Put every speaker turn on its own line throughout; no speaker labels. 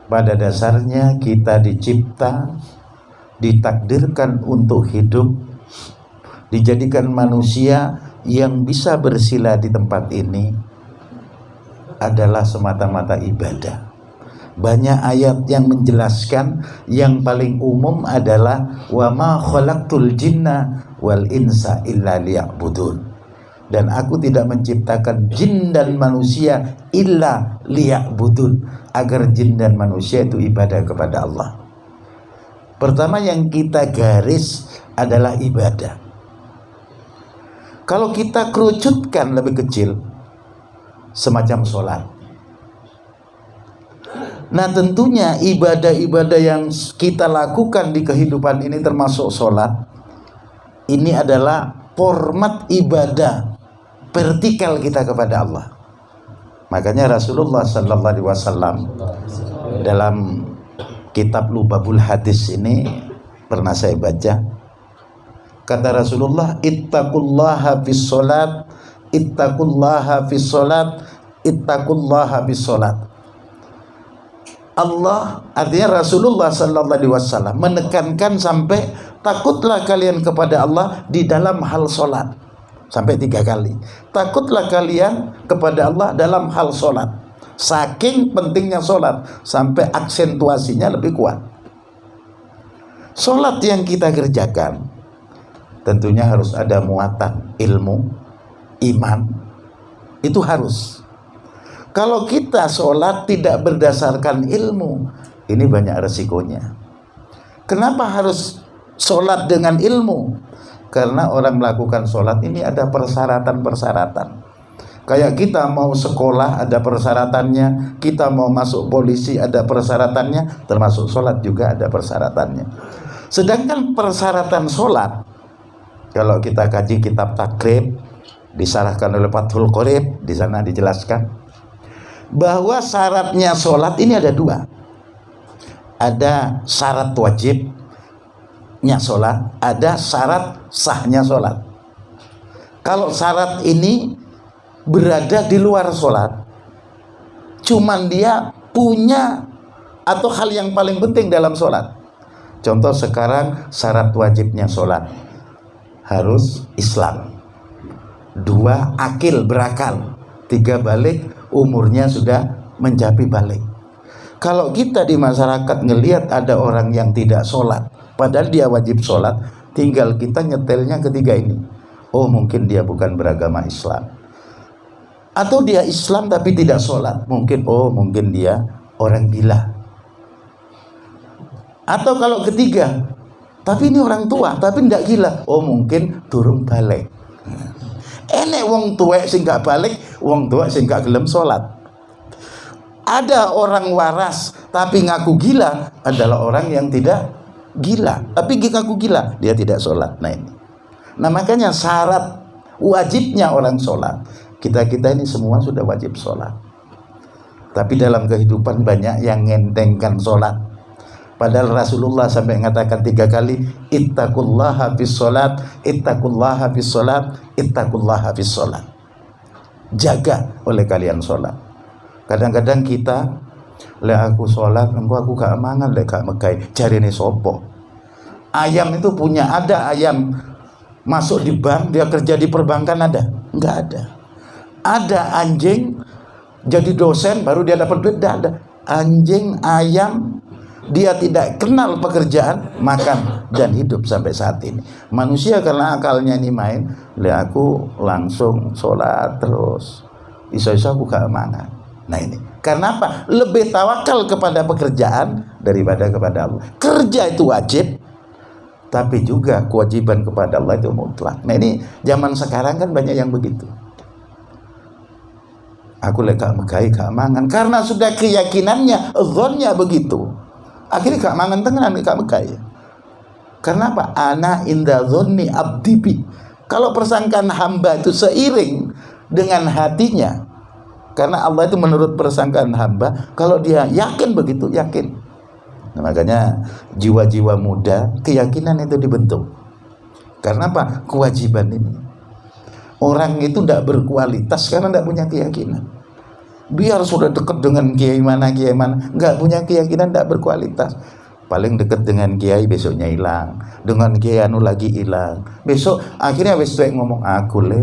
Pada dasarnya kita dicipta, ditakdirkan untuk hidup, dijadikan manusia yang bisa bersila di tempat ini adalah semata-mata ibadah. Banyak ayat yang menjelaskan, yang paling umum adalah wa ma khalaqtul jinna wal insa illa liya'budun. Dan aku tidak menciptakan jin dan manusia illa liya'budun, agar jin dan manusia itu ibadah kepada Allah. Pertama yang kita garis adalah ibadah. Kalau kita kerucutkan lebih kecil, semacam sholat. Nah tentunya ibadah-ibadah yang kita lakukan di kehidupan ini termasuk sholat, ini adalah format ibadah vertikal kita kepada Allah. Makanya Rasulullah sallallahu alaihi wasallam dalam kitab Lubabul Hadis ini pernah saya baca, kata Rasulullah, ittaqullaha fis sholat, ittaqullaha fis sholat, ittaqullaha fis sholat. Allah, artinya Rasulullah sallallahu alaihi wasallam menekankan sampai takutlah kalian kepada Allah di dalam hal sholat, sampai 3 kali. Takutlah kalian kepada Allah dalam hal sholat. Saking pentingnya sholat sampai aksentuasinya lebih kuat. Sholat yang kita kerjakan tentunya harus ada muatan ilmu, iman, itu harus. Kalau kita sholat tidak berdasarkan ilmu, ini banyak resikonya. Kenapa harus sholat dengan ilmu? Karena orang melakukan sholat ini ada persyaratan-persyaratan. Kayak kita mau sekolah ada persyaratannya, kita mau masuk polisi ada persyaratannya, termasuk sholat juga ada persyaratannya. Sedangkan persyaratan sholat, kalau kita kaji kitab takrib, disarahkan oleh Fathul Qorib, di sana dijelaskan bahwa syaratnya sholat ini ada 2. Ada syarat wajibnya sholat, ada syarat sahnya sholat. Kalau syarat ini berada di luar sholat, cuman dia punya atau hal yang paling penting dalam sholat. Contoh sekarang syarat wajibnya sholat harus Islam, 2 akil berakal, 3 balik, umurnya sudah mencapai balik. Kalau kita di masyarakat ngelihat ada orang yang tidak sholat padahal dia wajib sholat, tinggal kita nyetelnya ketiga ini, oh mungkin dia bukan beragama Islam, atau dia Islam tapi tidak sholat, mungkin dia orang gila. Atau kalau ketiga, tapi ini orang tua tapi tidak gila, oh mungkin durung balik. Enek wong tuwek sing gak balik, wong tuwek sing gak gelem sholat. Ada orang waras tapi ngaku gila, adalah orang yang tidak gila tapi ngaku gila, dia tidak sholat. Nah ini, nah makanya syarat wajibnya orang sholat, kita ini semua sudah wajib sholat, tapi dalam kehidupan banyak yang ngentengkan sholat. Padahal Rasulullah sampai mengatakan 3 kali, ittaqullaha fis sholat, ittaqullaha fis sholat, ittaqullaha fis sholat. Jaga oleh kalian sholat. Kadang-kadang kita, aku sholat, aku gak mangan, gak megai, cari ini sopo. Ayam itu punya, ada ayam masuk di bank, dia kerja di perbankan, ada? Enggak ada. Ada anjing jadi dosen baru dia dapat duit, ada. Anjing, ayam, dia tidak kenal pekerjaan, makan dan hidup sampai saat ini. Manusia karena akalnya ini main, aku langsung sholat terus, iso-iso aku gak mangan. Nah ini, karena apa? Lebih tawakal kepada pekerjaan daripada kepada Allah. Kerja itu wajib, tapi juga kewajiban kepada Allah itu mutlak. Nah ini zaman sekarang kan banyak yang begitu. Aku gak megai, gak mangan, karena sudah keyakinannya, zonnya begitu. Akhirnya gak mangan tengenan, gak megai. Karena apa? Ana inda zonni abdibi. Kalau persangkaan hamba itu seiring dengan hatinya, karena Allah itu menurut persangkaan hamba, kalau dia yakin begitu, yakin. Nah, makanya jiwa-jiwa muda keyakinan itu dibentuk. Karena apa? Kewajiban ini. Orang itu tidak berkualitas karena tidak punya keyakinan. Biar sudah dekat dengan kiai mana, nggak punya keyakinan, nggak berkualitas. Paling dekat dengan kiai, besoknya hilang. Dengan kiai anu lagi hilang. Besok akhirnya wis tuwek ngomong, aku le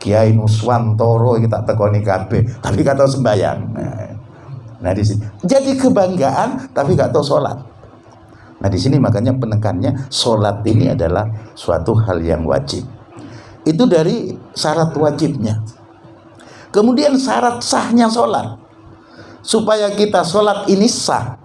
Kiai Nuswantoro kita tekoni kabeh, tapi gak tahu sembahyang. Nah di sini jadi kebanggaan, tapi gak tahu sholat. Nah di sini makanya penekannya sholat ini adalah suatu hal yang wajib. Itu dari syarat wajibnya. Kemudian syarat sahnya sholat. Supaya kita sholat ini sah,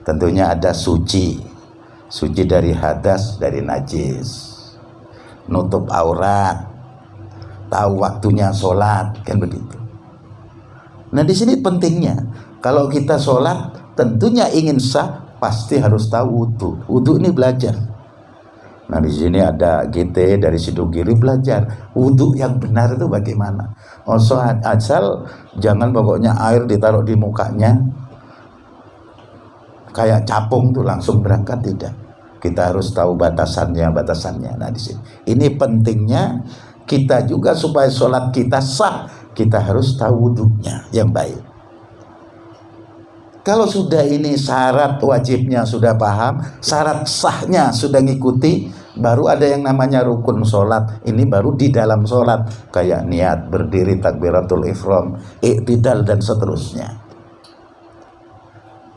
tentunya ada suci dari hadas, dari najis, nutup aurat, tahu waktunya sholat, kan begitu. Nah di sini pentingnya, kalau kita sholat tentunya ingin sah, pasti harus tahu wudu. Wudu ini belajar. Nah di sini ada GT dari Sidogiri belajar wudu yang benar itu bagaimana. Asal jangan pokoknya air ditaruh di mukanya kayak capung tuh langsung berangkat, tidak. Kita harus tahu batasannya. Nah di sini ini pentingnya kita juga supaya sholat kita sah, kita harus tahu wudunya yang baik. Kalau sudah ini syarat wajibnya sudah paham, syarat sahnya sudah ngikuti, baru ada yang namanya rukun sholat. Ini baru di dalam sholat, kayak niat, berdiri, takbiratul ihram, i'tidal dan seterusnya.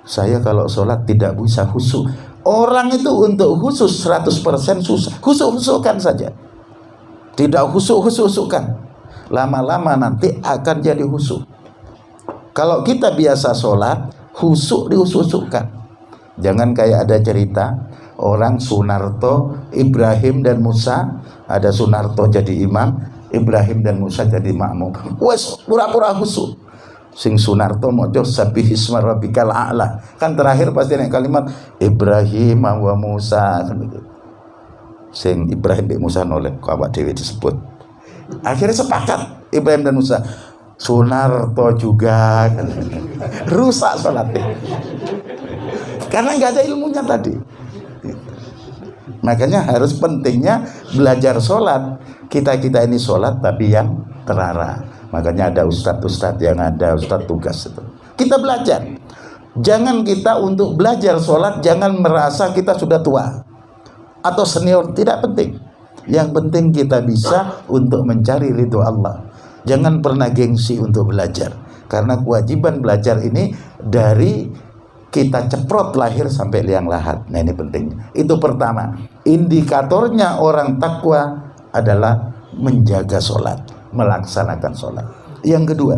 Saya kalau sholat tidak bisa khusyuk. Orang itu untuk khusyuk 100% susah. Khusyuk-khusyukkan saja. Tidak khusyuk-khusyukkan. Lama-lama nanti akan jadi khusyuk. Kalau kita biasa sholat, khusyuk dikhusyukkan. Jangan kayak ada cerita orang Sunarto, Ibrahim dan Musa. Ada Sunarto jadi imam, Ibrahim dan Musa jadi makmum. Wes pura-pura khusyuk. Sing Sunarto mojo sabbihisma rabbikal a'la. Kan terakhir pasti nek kalimat Ibrahim wa Musa kan begitu. Sing Ibrahim dan Musa noleh kok awak dhewe disebut. Akhirnya sepakat Ibrahim dan Musa. Sunarto juga kan. Rusak sholatnya. Karena nggak ada ilmunya tadi. Makanya harus pentingnya belajar sholat. Kita ini sholat tapi yang terarah. Makanya ada ustadz yang ada ustadz tugas itu. Kita belajar. Jangan kita untuk belajar sholat jangan merasa kita sudah tua atau senior, tidak penting. Yang penting kita bisa untuk mencari ridho Allah. Jangan pernah gengsi untuk belajar, karena kewajiban belajar ini dari kita ceprot lahir sampai liang lahat. Nah ini penting. Itu pertama. Indikatornya orang takwa adalah menjaga sholat, melaksanakan sholat. Yang kedua,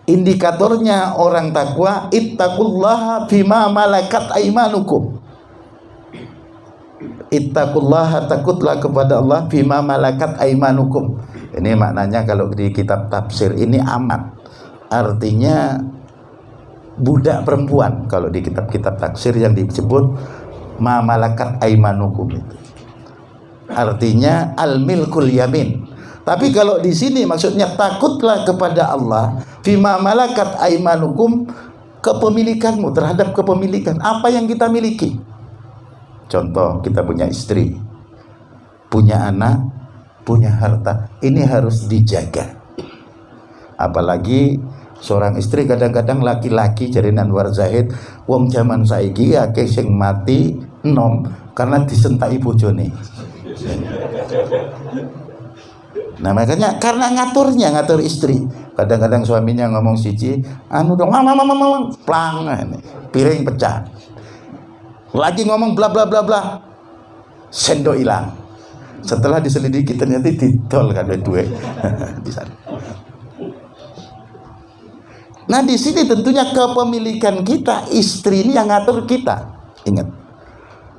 indikatornya orang takwa, ittaqullaha fima malakat aimanukum. Ittaqullaha, takutlah kepada Allah, fima malakat aimanukum. Ini maknanya kalau di kitab tafsir ini amat. Artinya budak perempuan. Kalau di kitab-kitab tafsir yang disebut ma malakat aimanukum itu. Artinya al-milkul yamin. Tapi kalau di sini maksudnya takutlah kepada Allah fima malakat aimanukum, kepemilikanmu, terhadap kepemilikan apa yang kita miliki. Contoh, kita punya istri, punya anak, punya harta, ini harus dijaga. Apalagi seorang istri, kadang-kadang laki-laki jadi Anwar Zahid, wong zaman saiki akeh sing mati enom karena disentaki bojone. Nah makanya karena ngatur istri. Kadang-kadang suaminya ngomong siji, anu dong, mama, plang, piring pecah. Lagi ngomong bla bla bla bla, sendok hilang. Setelah diselidiki ternyata didol kan duwe di sana. Nah di sini tentunya kepemilikan kita, istri ini yang ngatur kita. Ingat,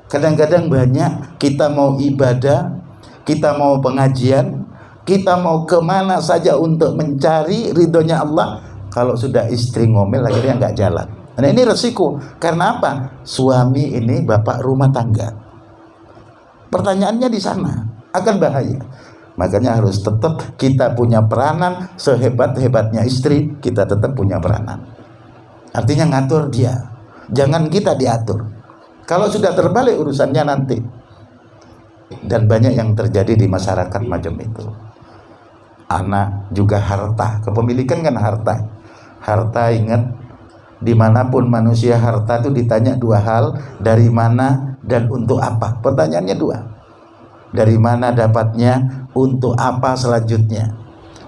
kadang-kadang banyak kita mau ibadah, kita mau pengajian, kita mau kemana saja untuk mencari ridhonya Allah, kalau sudah istri ngomel akhirnya nggak jalan. Nah ini resiko. Karena apa? Suami ini bapak rumah tangga. Pertanyaannya di sana akan bahaya. Makanya harus tetap kita punya peranan. Sehebat-hebatnya istri, kita tetap punya peranan. Artinya ngatur dia, jangan kita diatur. Kalau sudah terbalik urusannya nanti. Dan banyak yang terjadi di masyarakat macam itu. anak juga harta. Kepemilikan kan harta. Harta, ingat, dimanapun manusia harta itu ditanya dua hal, dari mana dan untuk apa. Pertanyaannya dua, dari mana dapatnya, untuk apa selanjutnya.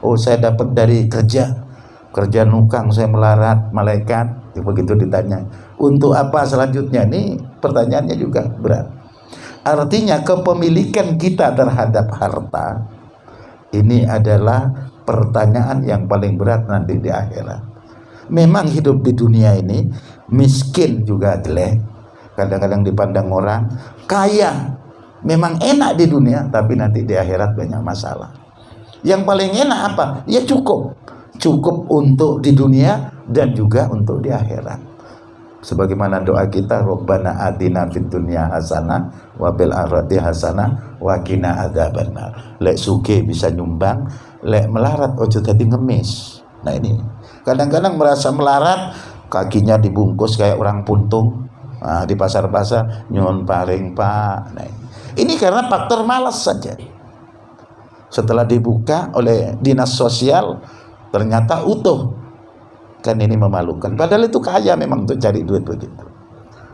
Oh, saya dapat dari kerja nukang, saya melarat malaikat, begitu ditanya untuk apa selanjutnya. Ini pertanyaannya juga berat. Artinya kepemilikan kita terhadap harta ini adalah pertanyaan yang paling berat nanti di akhirat. Memang hidup di dunia ini miskin juga jelek, kadang-kadang dipandang orang. Kaya memang enak di dunia, tapi nanti di akhirat banyak masalah. Yang paling enak apa? Ya cukup untuk di dunia dan juga untuk di akhirat. Sebagaimana doa kita, Rabbana atina fid dunya hasanah wa bil akhirati hasanah wa qina adzabannar. Lek sugih bisa nyumbang, lek melarat ojo dadi ngemis. Nah ini kadang-kadang merasa melarat, kakinya dibungkus kayak orang puntung. Nah, di pasar-pasar nyuwun paring Pak. Nah, ini karena faktor malas saja. Setelah dibuka oleh dinas sosial ternyata utuh. Kan ini memalukan. Padahal itu kaya memang untuk cari duit begitu.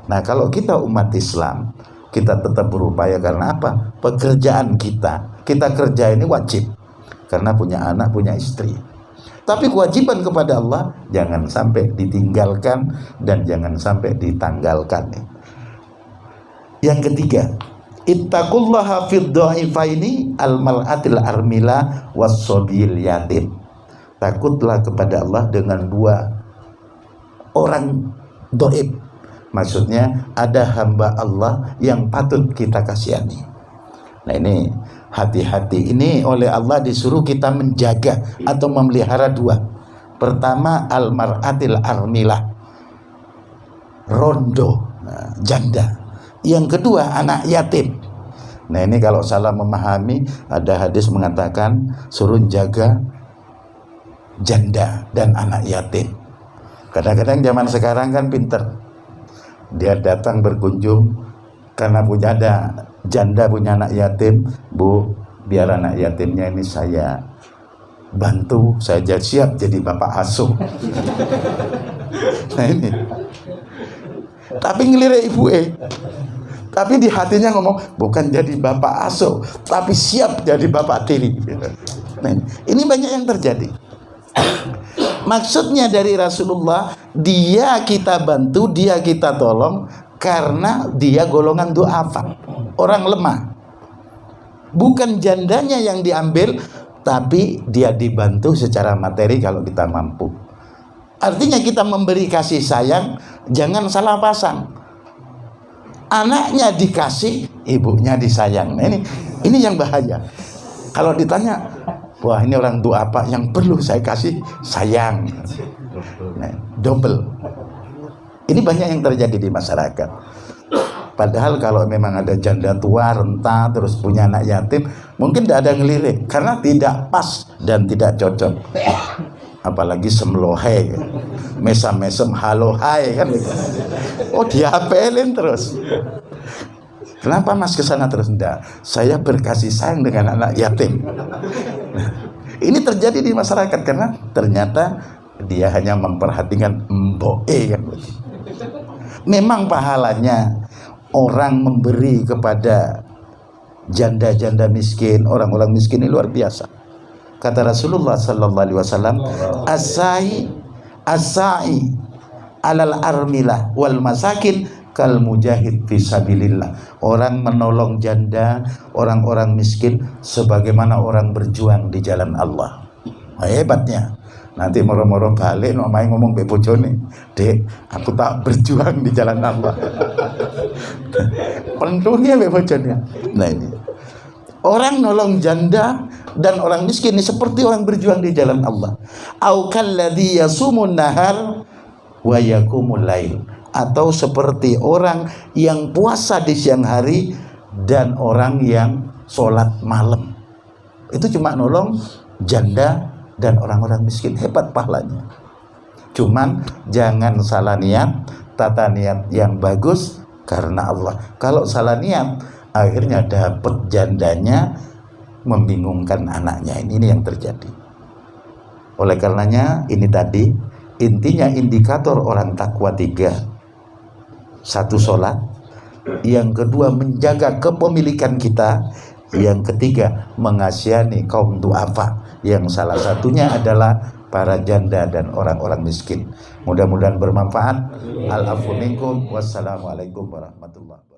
Nah, kalau kita umat Islam, kita tetap berupaya. Karena apa? Pekerjaan kita kerja ini wajib, karena punya anak, punya istri. Tapi kewajiban kepada Allah jangan sampai ditinggalkan dan jangan sampai ditanggalkan. Yang ketiga, ittaqullaha fid dha'ifaini al-mal'atil armila was-sabil yatim. Takutlah kepada Allah dengan dua orang dhaif. Maksudnya ada hamba Allah yang patut kita kasihani. Nah ini hati-hati. Ini oleh Allah disuruh kita menjaga atau memelihara dua. Pertama, al-mar'atil armilah, rondo, janda. Yang kedua, anak yatim. Nah ini kalau salah memahami, ada hadis mengatakan suruh jaga janda dan anak yatim. Kadang-kadang zaman sekarang kan pinter, dia datang berkunjung karena punya ada janda punya anak yatim. Bu, biar anak yatimnya ini saya bantu, saya siap jadi bapak asuh. Nah ini, tapi ngelirik ibu tapi di hatinya ngomong bukan jadi bapak asuh, tapi siap jadi bapak tiri. Nah ini banyak yang terjadi. Maksudnya dari Rasulullah, dia kita bantu, dia kita tolong karena dia golongan du'afa, orang lemah. Bukan jandanya yang diambil, tapi dia dibantu secara materi kalau kita mampu. Artinya kita memberi kasih sayang, jangan salah pasang. Anaknya dikasih, ibunya disayang. Nah, ini yang bahaya. Kalau ditanya, wah ini orang du'afa yang perlu saya kasih sayang. Nah, double. Ini banyak yang terjadi di masyarakat. Padahal kalau memang ada janda tua, renta, terus punya anak yatim, mungkin tidak ada ngelirik, karena tidak pas dan tidak cocok. Apalagi semlohe, mesam-mesem, halo hai kan. Oh diapelin terus. Kenapa mas kesana terus? Enggak, saya berkasih sayang dengan anak yatim. Ini terjadi di masyarakat karena ternyata dia hanya memperhatikan mboe kan. Memang pahalanya orang memberi kepada janda-janda miskin, orang-orang miskin ini luar biasa. Kata Rasulullah sallallahu alaihi wasallam, asai alal armilah wal masakin kal mujahid fisabilillah. Orang menolong janda, orang-orang miskin sebagaimana orang berjuang di jalan Allah. Nah, hebatnya. Nanti moro-moro balik nomai ngomong be bojone, "Dek, aku tak berjuang di jalan Allah." Pentunya be bojone. Nah ini. Orang nolong janda dan orang miskin ini seperti orang berjuang di jalan Allah. Au kalladzi yasumun nahar wa yakumul lail. Atau seperti orang yang puasa di siang hari dan orang yang sholat malam. Itu cuma nolong janda dan orang-orang miskin. Hebat pahalanya. Cuman jangan salah niat, tata niat yang bagus karena Allah. Kalau salah niat, akhirnya dapat jandanya membingungkan anaknya. Ini yang terjadi. Oleh karenanya ini tadi intinya indikator orang takwa 3. 1, sholat. Yang kedua, menjaga kepemilikan kita. Yang ketiga, mengasihani kaum du'afa, yang salah satunya adalah para janda dan orang-orang miskin. Mudah-mudahan bermanfaat. Al-afu minkum. Wassalamualaikum warahmatullahi wabarakatuh.